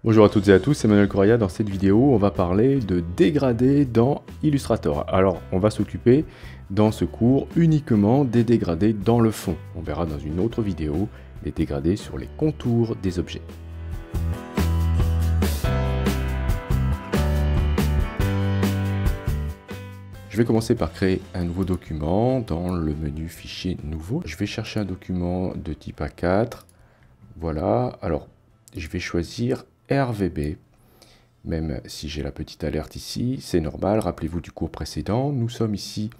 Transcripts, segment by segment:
Bonjour à toutes et à tous, c'est Emmanuel Correa. Dans cette vidéo, on va parler de dégradés dans Illustrator. Alors, on va s'occuper dans ce cours uniquement des dégradés dans le fond. On verra dans une autre vidéo les dégradés sur les contours des objets. Je vais commencer par créer un nouveau document dans le menu Fichier nouveau. Je vais chercher un document de type A4. Voilà, alors je vais choisir RVB. Même si j'ai la petite alerte ici, c'est normal, rappelez-vous du cours précédent, nous sommes ici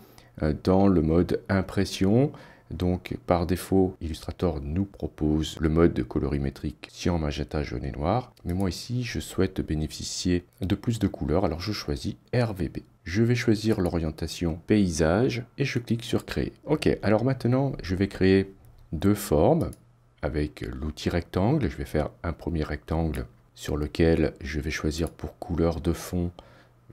dans le mode impression. Donc par défaut, Illustrator nous propose le mode colorimétrique cyan, magenta, jaune et noir. Mais moi ici, je souhaite bénéficier de plus de couleurs, alors je choisis RVB. Je vais choisir l'orientation paysage et je clique sur créer. Ok, alors maintenant, je vais créer deux formes avec l'outil rectangle. Je vais faire un premier rectangle sur lequel je vais choisir pour couleur de fond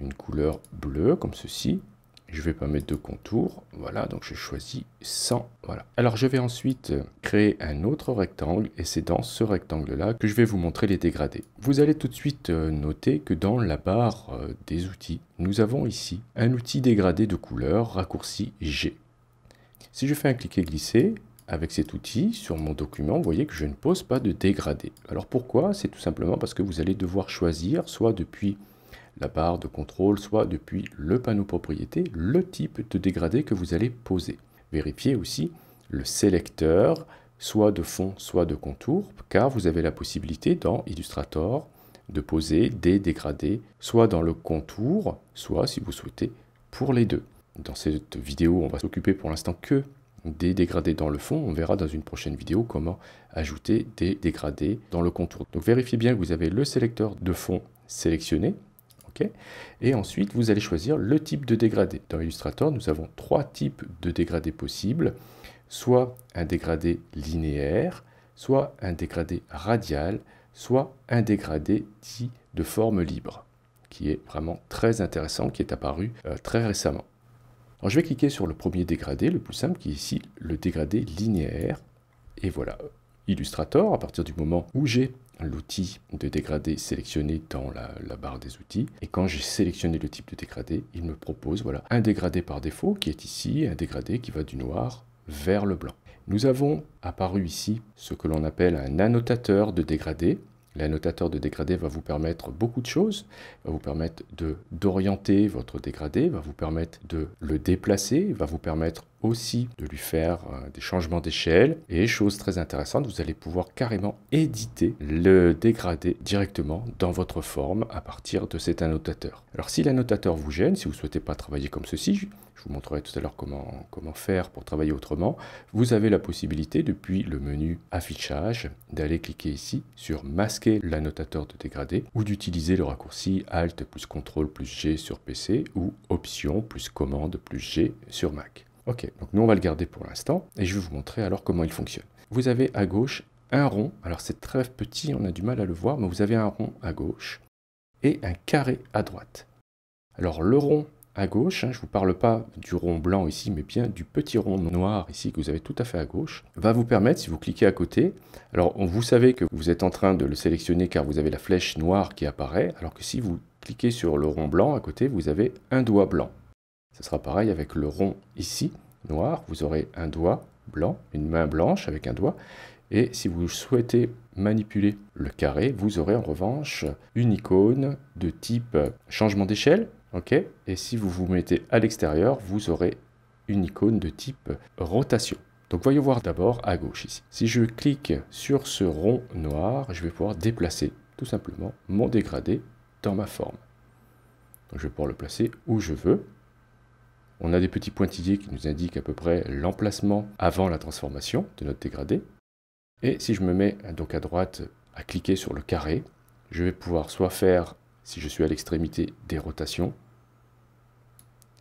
une couleur bleue, comme ceci. Je ne vais pas mettre de contour, voilà, donc je choisis 100, voilà. Alors je vais ensuite créer un autre rectangle, et c'est dans ce rectangle-là que je vais vous montrer les dégradés. Vous allez tout de suite noter que dans la barre des outils, nous avons ici un outil dégradé de couleur, raccourci G. Si je fais un cliquer-glisser, avec cet outil, sur mon document, vous voyez que je ne pose pas de dégradé. Alors pourquoi? C'est tout simplement parce que vous allez devoir choisir, soit depuis la barre de contrôle, soit depuis le panneau propriété, le type de dégradé que vous allez poser. Vérifiez aussi le sélecteur, soit de fond, soit de contour, car vous avez la possibilité dans Illustrator de poser des dégradés, soit dans le contour, soit, si vous souhaitez, pour les deux. Dans cette vidéo, on va s'occuper pour l'instant que des dégradés dans le fond. On verra dans une prochaine vidéo comment ajouter des dégradés dans le contour. Donc vérifiez bien que vous avez le sélecteur de fond sélectionné. Okay. Et ensuite, vous allez choisir le type de dégradé. Dans Illustrator, nous avons trois types de dégradés possibles. Soit un dégradé linéaire, soit un dégradé radial, soit un dégradé dit de forme libre, qui est vraiment très intéressant, qui est apparu très récemment. Alors, je vais cliquer sur le premier dégradé, le plus simple, qui est ici le dégradé linéaire. Et voilà, Illustrator, à partir du moment où j'ai l'outil de dégradé sélectionné dans la barre des outils, et quand j'ai sélectionné le type de dégradé, il me propose voilà, un dégradé par défaut, qui est ici, un dégradé qui va du noir vers le blanc. Nous avons apparu ici ce que l'on appelle un annotateur de dégradé. L'annotateur de dégradé va vous permettre beaucoup de choses, va vous permettre d'orienter votre dégradé, va vous permettre de le déplacer, va vous permettre aussi de lui faire des changements d'échelle. Et chose très intéressante, vous allez pouvoir carrément éditer le dégradé directement dans votre forme à partir de cet annotateur. Alors si l'annotateur vous gêne, si vous ne souhaitez pas travailler comme ceci, je vous montrerai tout à l'heure comment faire pour travailler autrement, vous avez la possibilité depuis le menu affichage d'aller cliquer ici sur masquer l'annotateur de dégradé ou d'utiliser le raccourci Alt plus CTRL plus G sur PC ou Option plus Commande plus G sur Mac. Ok, donc nous on va le garder pour l'instant et je vais vous montrer alors comment il fonctionne. Vous avez à gauche un rond, alors c'est très petit, on a du mal à le voir, mais vous avez un rond à gauche et un carré à droite. Alors le rond à gauche, je ne vous parle pas du rond blanc ici, mais bien du petit rond noir ici que vous avez tout à fait à gauche, va vous permettre, si vous cliquez à côté, alors vous savez que vous êtes en train de le sélectionner car vous avez la flèche noire qui apparaît, alors que si vous cliquez sur le rond blanc à côté, vous avez un doigt blanc. Ce sera pareil avec le rond ici, noir, vous aurez un doigt blanc, une main blanche avec un doigt, et si vous souhaitez manipuler le carré, vous aurez en revanche une icône de type changement d'échelle. Okay. Et si vous vous mettez à l'extérieur, vous aurez une icône de type rotation. Donc voyons voir d'abord à gauche ici. Si je clique sur ce rond noir, je vais pouvoir déplacer tout simplement mon dégradé dans ma forme. Donc je vais pouvoir le placer où je veux. On a des petits pointillés qui nous indiquent à peu près l'emplacement avant la transformation de notre dégradé. Et si je me mets donc à droite à cliquer sur le carré, je vais pouvoir soit faire, si je suis à l'extrémité, des rotations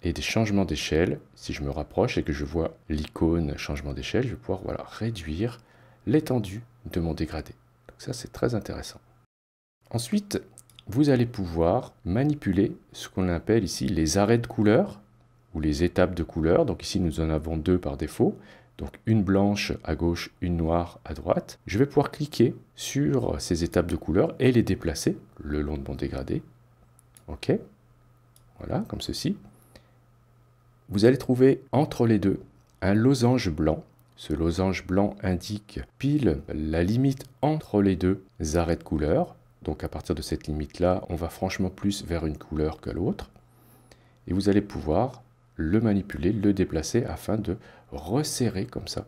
et des changements d'échelle. Si je me rapproche et que je vois l'icône changement d'échelle, je vais pouvoir voilà, réduire l'étendue de mon dégradé. Donc ça, c'est très intéressant. Ensuite, vous allez pouvoir manipuler ce qu'on appelle ici les arrêts de couleur ou les étapes de couleur. Donc ici, nous en avons deux par défaut. Donc une blanche à gauche, une noire à droite. Je vais pouvoir cliquer sur ces étapes de couleur et les déplacer le long de mon dégradé. OK. Voilà, comme ceci. Vous allez trouver entre les deux un losange blanc. Ce losange blanc indique pile la limite entre les deux arrêts de couleur. Donc à partir de cette limite-là, on va franchement plus vers une couleur que l'autre. Et vous allez pouvoir le manipuler, le déplacer afin de resserrer comme ça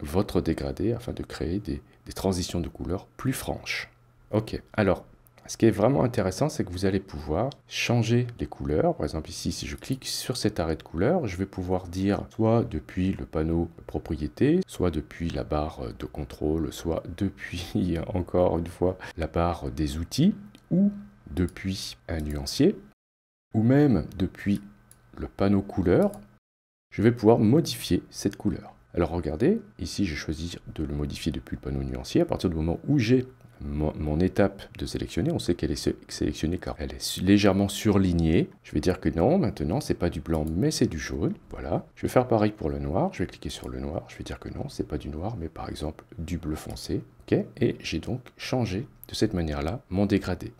votre dégradé, afin de créer des transitions de couleurs plus franches. Ok, alors ce qui est vraiment intéressant, c'est que vous allez pouvoir changer les couleurs. Par exemple ici, si je clique sur cet arrêt de couleur, je vais pouvoir dire soit depuis le panneau propriétés, soit depuis la barre de contrôle, soit depuis, encore une fois, la barre des outils, ou depuis un nuancier, ou même depuis le panneau couleur, je vais pouvoir modifier cette couleur. Alors regardez, ici j'ai choisi de le modifier depuis le panneau nuancier. À partir du moment où j'ai mon étape de sélectionner, on sait qu'elle est sélectionnée car elle est légèrement surlignée. Je vais dire que non, maintenant c'est pas du blanc mais c'est du jaune. Voilà. Je vais faire pareil pour le noir. Je vais cliquer sur le noir. Je vais dire que non, c'est pas du noir mais par exemple du bleu foncé. Okay. Et j'ai donc changé de cette manière-là mon dégradé.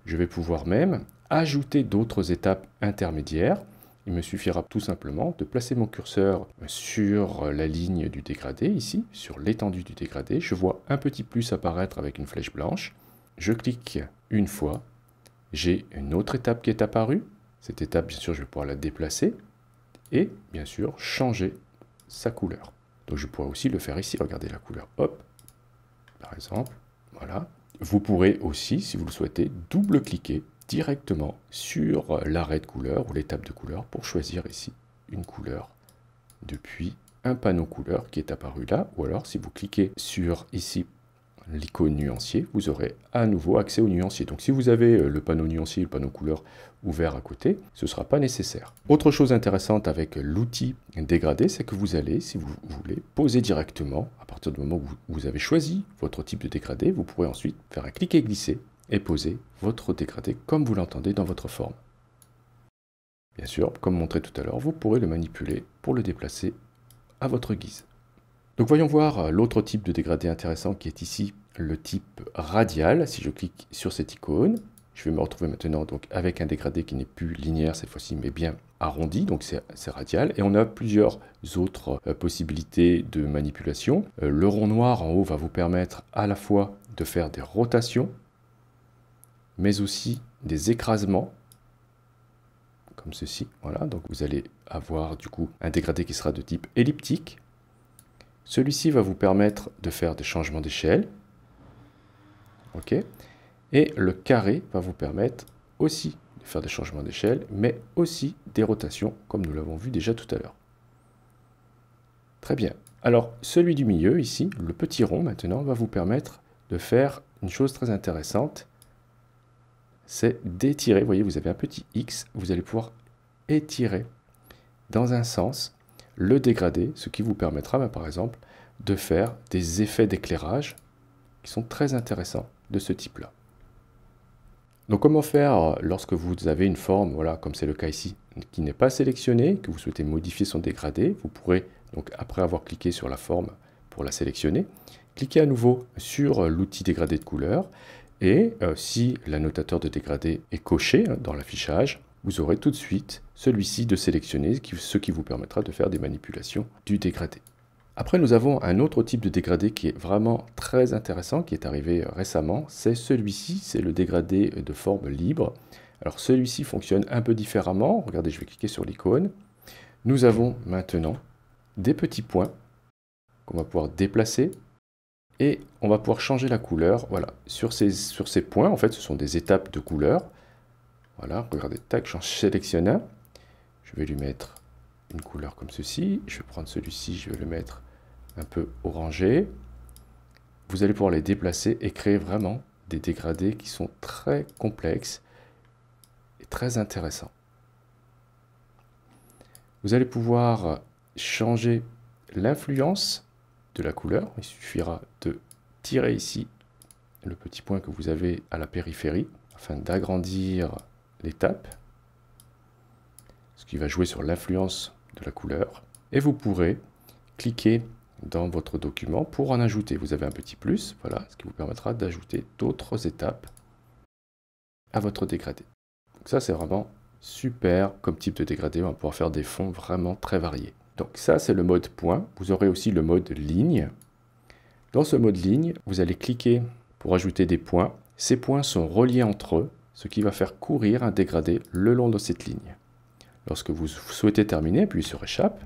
Je vais pouvoir même ajouter d'autres étapes intermédiaires. Il me suffira tout simplement de placer mon curseur sur la ligne du dégradé, ici, sur l'étendue du dégradé. Je vois un petit plus apparaître avec une flèche blanche. Je clique une fois. J'ai une autre étape qui est apparue. Cette étape, bien sûr, je vais pouvoir la déplacer et, bien sûr, changer sa couleur. Donc, je pourrais aussi le faire ici. Regardez la couleur. Hop, par exemple. Voilà. Vous pourrez aussi, si vous le souhaitez, double-cliquer directement sur l'arrêt de couleur ou l'étape de couleur pour choisir ici une couleur depuis un panneau couleur qui est apparu là, ou alors si vous cliquez sur ici l'icône nuancier, vous aurez à nouveau accès au nuancier. Donc si vous avez le panneau nuancier et le panneau couleur ouvert à côté, ce ne sera pas nécessaire. Autre chose intéressante avec l'outil dégradé, c'est que vous allez, si vous voulez, poser directement, à partir du moment où vous avez choisi votre type de dégradé, vous pourrez ensuite faire un cliquer glisser et poser votre dégradé comme vous l'entendez dans votre forme. Bien sûr, comme montré tout à l'heure, vous pourrez le manipuler pour le déplacer à votre guise. Donc voyons voir l'autre type de dégradé intéressant qui est ici le type radial. Si je clique sur cette icône, je vais me retrouver maintenant donc avec un dégradé qui n'est plus linéaire cette fois-ci, mais bien arrondi, donc c'est radial. Et on a plusieurs autres possibilités de manipulation. Le rond noir en haut va vous permettre à la fois de faire des rotations, mais aussi des écrasements, comme ceci. Voilà, donc vous allez avoir du coup un dégradé qui sera de type elliptique. Celui-ci va vous permettre de faire des changements d'échelle. OK. Et le carré va vous permettre aussi de faire des changements d'échelle, mais aussi des rotations, comme nous l'avons vu déjà tout à l'heure. Très bien. Alors, celui du milieu, ici, le petit rond maintenant, va vous permettre de faire une chose très intéressante. C'est d'étirer. Vous voyez, vous avez un petit X, vous allez pouvoir étirer dans un sens le dégradé, ce qui vous permettra, par exemple, de faire des effets d'éclairage qui sont très intéressants de ce type-là. Donc comment faire lorsque vous avez une forme, voilà, comme c'est le cas ici, qui n'est pas sélectionnée, que vous souhaitez modifier son dégradé, vous pourrez, donc après avoir cliqué sur la forme pour la sélectionner, cliquer à nouveau sur l'outil dégradé de couleur, et si l'annotateur de dégradé est coché dans l'affichage, vous aurez tout de suite celui-ci de sélectionner, ce qui vous permettra de faire des manipulations du dégradé. Après, nous avons un autre type de dégradé qui est vraiment très intéressant, qui est arrivé récemment. C'est celui-ci, c'est le dégradé de forme libre. Alors celui-ci fonctionne un peu différemment. Regardez, je vais cliquer sur l'icône. Nous avons maintenant des petits points qu'on va pouvoir déplacer. Et on va pouvoir changer la couleur. Voilà, sur ces points, en fait, ce sont des étapes de couleur. Voilà, regardez, tac, j'en sélectionne un. Je vais lui mettre une couleur comme ceci. Je vais prendre celui-ci, je vais le mettre un peu orangé. Vous allez pouvoir les déplacer et créer vraiment des dégradés qui sont très complexes et très intéressants. Vous allez pouvoir changer l'influence de la couleur. Il suffira de tirer ici le petit point que vous avez à la périphérie afin d'agrandir l'étape, ce qui va jouer sur l'influence de la couleur. Et vous pourrez cliquez dans votre document pour en ajouter. Vous avez un petit plus, voilà, ce qui vous permettra d'ajouter d'autres étapes à votre dégradé. Donc ça, c'est vraiment super comme type de dégradé. On va pouvoir faire des fonds vraiment très variés. Donc ça, c'est le mode point. Vous aurez aussi le mode ligne. Dans ce mode ligne, vous allez cliquer pour ajouter des points. Ces points sont reliés entre eux, ce qui va faire courir un dégradé le long de cette ligne. Lorsque vous souhaitez terminer, appuyez sur échappe.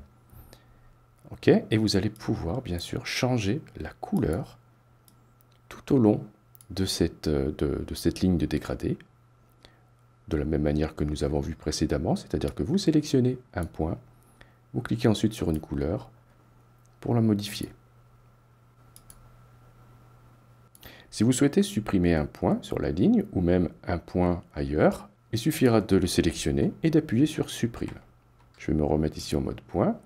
OK, et vous allez pouvoir bien sûr changer la couleur tout au long de cette ligne de dégradé, de la même manière que nous avons vu précédemment, c'est-à-dire que vous sélectionnez un point, vous cliquez ensuite sur une couleur pour la modifier. Si vous souhaitez supprimer un point sur la ligne ou même un point ailleurs, il suffira de le sélectionner et d'appuyer sur supprime. Je vais me remettre ici en mode point.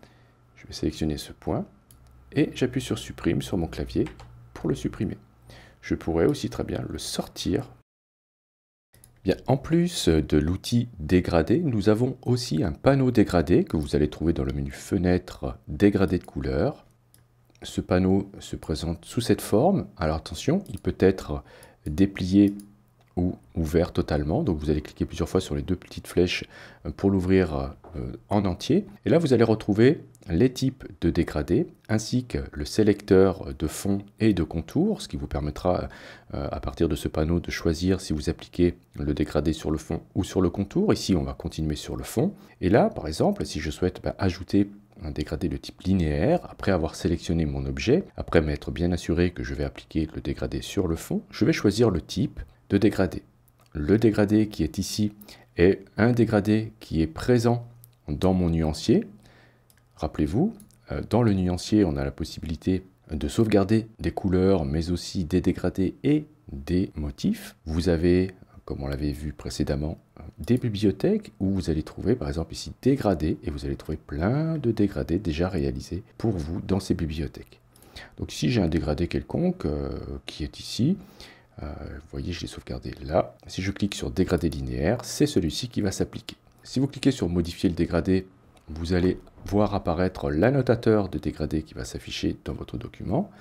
Je vais sélectionner ce point et j'appuie sur supprime sur mon clavier pour le supprimer. Je pourrais aussi très bien le sortir. Bien, en plus de l'outil dégradé, nous avons aussi un panneau dégradé que vous allez trouver dans le menu fenêtre dégradé de couleur. Ce panneau se présente sous cette forme. Alors attention, il peut être déplié ou ouvert totalement. Donc vous allez cliquer plusieurs fois sur les deux petites flèches pour l'ouvrir en entier. Et là, vous allez retrouver les types de dégradés ainsi que le sélecteur de fond et de contour, ce qui vous permettra à partir de ce panneau de choisir si vous appliquez le dégradé sur le fond ou sur le contour. Ici, on va continuer sur le fond. Et là, par exemple, si je souhaite ajouter un dégradé de type linéaire, après avoir sélectionné mon objet, après m'être bien assuré que je vais appliquer le dégradé sur le fond, je vais choisir le type de dégradé. Le dégradé qui est ici est un dégradé qui est présent dans mon nuancier. Rappelez-vous, dans le nuancier, on a la possibilité de sauvegarder des couleurs, mais aussi des dégradés et des motifs. Vous avez, comme on l'avait vu précédemment, des bibliothèques où vous allez trouver, par exemple ici, dégradés, et vous allez trouver plein de dégradés déjà réalisés pour vous dans ces bibliothèques. Donc ici, j'ai un dégradé quelconque qui est ici. Vous voyez, je l'ai sauvegardé là. Si je clique sur dégradé linéaire, c'est celui-ci qui va s'appliquer. Si vous cliquez sur modifier le dégradé, vous allez voir apparaître l'annotateur de dégradé qui va s'afficher dans votre document.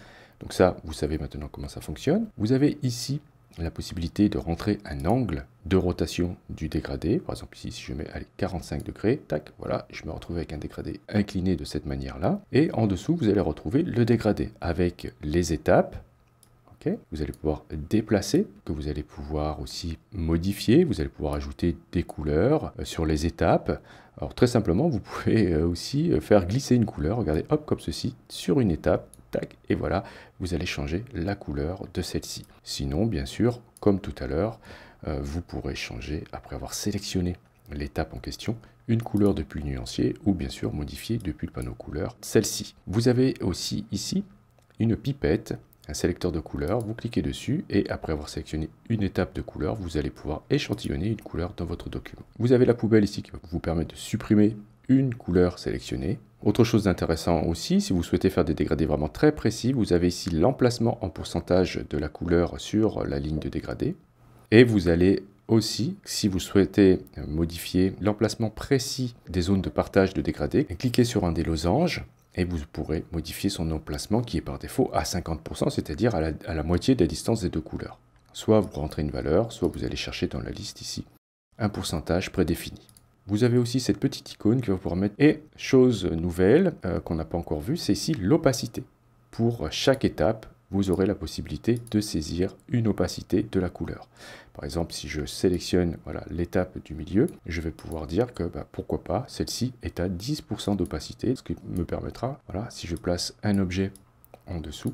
Donc ça, vous savez maintenant comment ça fonctionne. Vous avez ici la possibilité de rentrer un angle de rotation du dégradé. Par exemple ici, si je mets 45 degrés, tac, voilà, je me retrouve avec un dégradé incliné de cette manière-là. Et en dessous, vous allez retrouver le dégradé avec les étapes. Vous allez pouvoir déplacer, que vous allez pouvoir aussi modifier, vous allez pouvoir ajouter des couleurs sur les étapes. Alors très simplement, vous pouvez aussi faire glisser une couleur, regardez, hop, comme ceci, sur une étape, tac, et voilà, vous allez changer la couleur de celle-ci. Sinon, bien sûr, comme tout à l'heure, vous pourrez changer, après avoir sélectionné l'étape en question, une couleur depuis le nuancier, ou bien sûr modifier depuis le panneau couleur celle-ci. Vous avez aussi ici une pipette, un sélecteur de couleurs, vous cliquez dessus et après avoir sélectionné une étape de couleur, vous allez pouvoir échantillonner une couleur dans votre document. Vous avez la poubelle ici qui va vous permettre de supprimer une couleur sélectionnée. Autre chose d'intéressant aussi, si vous souhaitez faire des dégradés vraiment très précis, vous avez ici l'emplacement en pourcentage de la couleur sur la ligne de dégradé. Et vous allez aussi, si vous souhaitez modifier l'emplacement précis des zones de partage de dégradé, cliquez sur un des losanges et vous pourrez modifier son emplacement qui est par défaut à 50%, c'est-à-dire à la moitié de la distance des deux couleurs. Soit vous rentrez une valeur, soit vous allez chercher dans la liste ici un pourcentage prédéfini. Vous avez aussi cette petite icône qui va vous permettre, et chose nouvelle qu'on n'a pas encore vue, c'est ici l'opacité. Pour chaque étape, vous aurez la possibilité de saisir une opacité de la couleur. Par exemple, si je sélectionne l'étape du milieu, je vais pouvoir dire que pourquoi pas, celle-ci est à 10% d'opacité, ce qui me permettra, si je place un objet en dessous,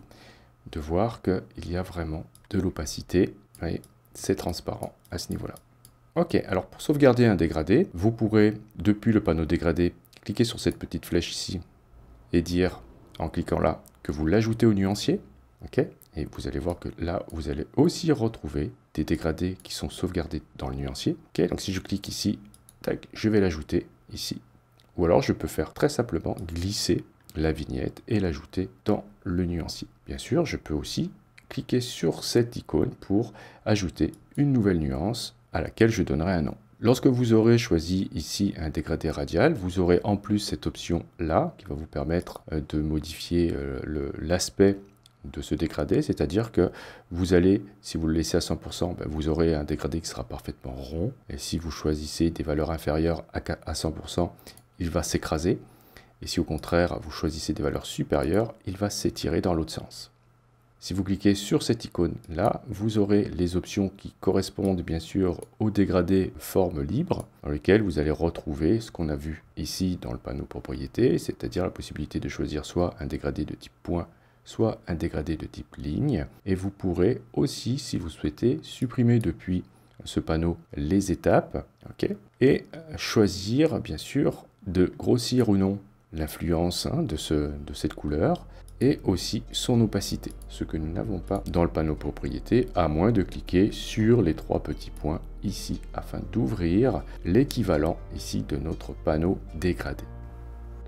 de voir qu'il y a vraiment de l'opacité. Vous voyez, c'est transparent à ce niveau-là. Ok, alors pour sauvegarder un dégradé, vous pourrez, depuis le panneau dégradé, cliquer sur cette petite flèche ici et dire, en cliquant là, que vous l'ajoutez au nuancier. Okay, et vous allez voir que là, vous allez aussi retrouver des dégradés qui sont sauvegardés dans le nuancier. Okay, donc si je clique ici, tac, je vais l'ajouter ici. Ou alors je peux faire très simplement glisser la vignette et l'ajouter dans le nuancier. Bien sûr, je peux aussi cliquer sur cette icône pour ajouter une nouvelle nuance à laquelle je donnerai un nom. Lorsque vous aurez choisi ici un dégradé radial, vous aurez en plus cette option là qui va vous permettre de modifier l'aspect de ce dégradé, c'est-à-dire que vous allez, si vous le laissez à 100%, vous aurez un dégradé qui sera parfaitement rond, et si vous choisissez des valeurs inférieures à 100%, il va s'écraser, et si au contraire vous choisissez des valeurs supérieures, il va s'étirer dans l'autre sens. Si vous cliquez sur cette icône-là, vous aurez les options qui correspondent bien sûr au dégradé forme libre, dans lequel vous allez retrouver ce qu'on a vu ici dans le panneau propriété, c'est-à-dire la possibilité de choisir soit un dégradé de type point, soit un dégradé de type ligne. Et vous pourrez aussi, si vous souhaitez, supprimer depuis ce panneau les étapes, et choisir bien sûr de grossir ou non l'influence de cette couleur, et aussi son opacité, ce que nous n'avons pas dans le panneau propriété, à moins de cliquer sur les 3 petits points ici, afin d'ouvrir l'équivalent ici de notre panneau dégradé.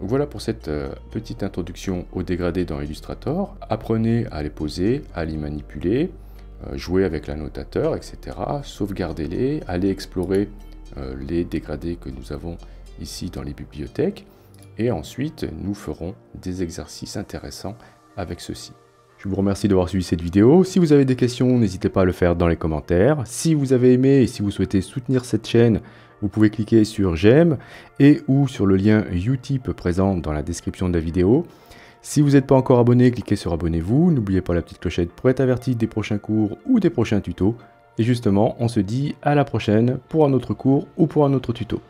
Donc voilà pour cette petite introduction au dégradé dans Illustrator. Apprenez à les poser, à les manipuler, jouer avec l'annotateur, etc. Sauvegardez-les, allez explorer les dégradés que nous avons ici dans les bibliothèques. Et ensuite, nous ferons des exercices intéressants avec ceci. Je vous remercie d'avoir suivi cette vidéo. Si vous avez des questions, n'hésitez pas à le faire dans les commentaires. Si vous avez aimé et si vous souhaitez soutenir cette chaîne, vous pouvez cliquer sur j'aime et ou sur le lien Utip présent dans la description de la vidéo. Si vous n'êtes pas encore abonné, cliquez sur abonnez-vous. N'oubliez pas la petite clochette pour être averti des prochains cours ou des prochains tutos. Et justement, on se dit à la prochaine pour un autre cours ou pour un autre tuto.